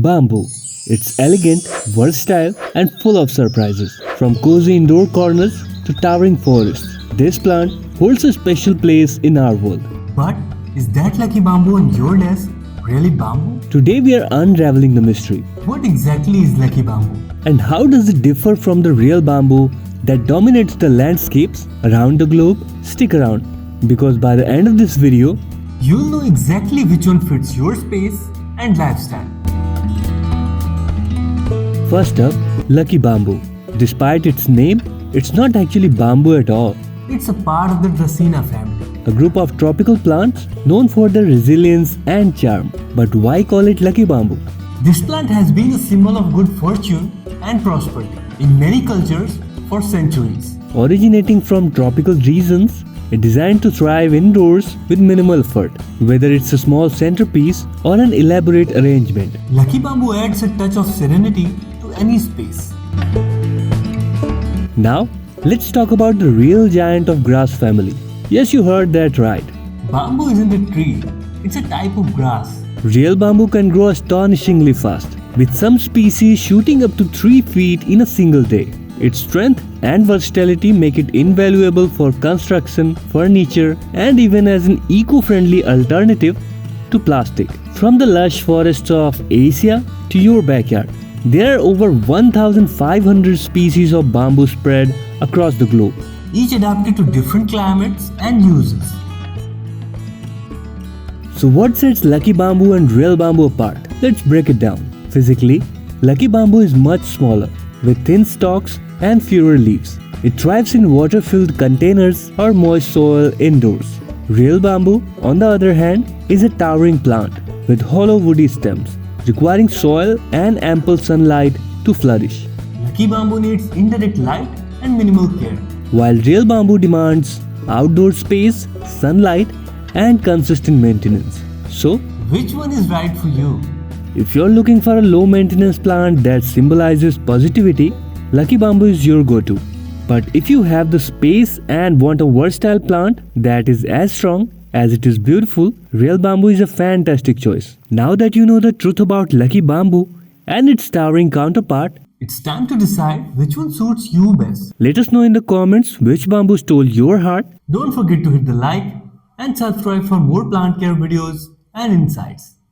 Bamboo. It's elegant, versatile, and full of surprises. From cozy indoor corners to towering forests, this plant holds a special place in our world. But is that lucky bamboo on your desk really bamboo? Today we are unraveling the mystery. What exactly is lucky bamboo? And how does it differ from the real bamboo that dominates the landscapes around the globe? Stick around, because by the end of this video, You'll know exactly which one fits your space and lifestyle. first up, lucky bamboo. Despite its name, it's not actually bamboo at all. It's a part of the Dracaena family. A group of tropical plants known for their resilience and charm. But why call it lucky bamboo? This plant has been a symbol of good fortune and prosperity in many cultures for centuries. Originating from tropical regions, it's designed to thrive indoors with minimal effort, whether it's a small centerpiece or an elaborate arrangement. Lucky bamboo adds a touch of serenity to any space. Now, let's talk about the real giant of grass family. Yes, you heard that right. Bamboo isn't a tree, it's a type of grass. Real bamboo can grow astonishingly fast, with some species shooting up to 3 feet in a single day. Its strength and versatility make it invaluable for construction, furniture, and even as an eco-friendly alternative to plastic. From the lush forests of Asia to your backyard, there are over 1,500 species of bamboo spread across the globe. Each adapted to different climates and uses. So what sets lucky bamboo and real bamboo apart? Let's break it down. Physically, lucky bamboo is much smaller, with thin stalks and fewer leaves. It thrives in water-filled containers or moist soil indoors. Real bamboo, on the other hand, is a towering plant with hollow woody stems, requiring soil and ample sunlight to flourish. Lucky bamboo needs indirect light and minimal care. While real bamboo demands outdoor space, sunlight, and consistent maintenance. So, Which one is right for you? if you're looking for a low maintenance plant that symbolizes positivity, lucky bamboo is your go-to. But if you have the space and want a versatile plant that is as strong as it is beautiful, real bamboo is a fantastic choice. Now that you know the truth about lucky bamboo and its towering counterpart, It's time to decide which one suits you best. let us know in the comments which bamboo stole your heart. Don't forget to hit the like and subscribe for more plant care videos and insights.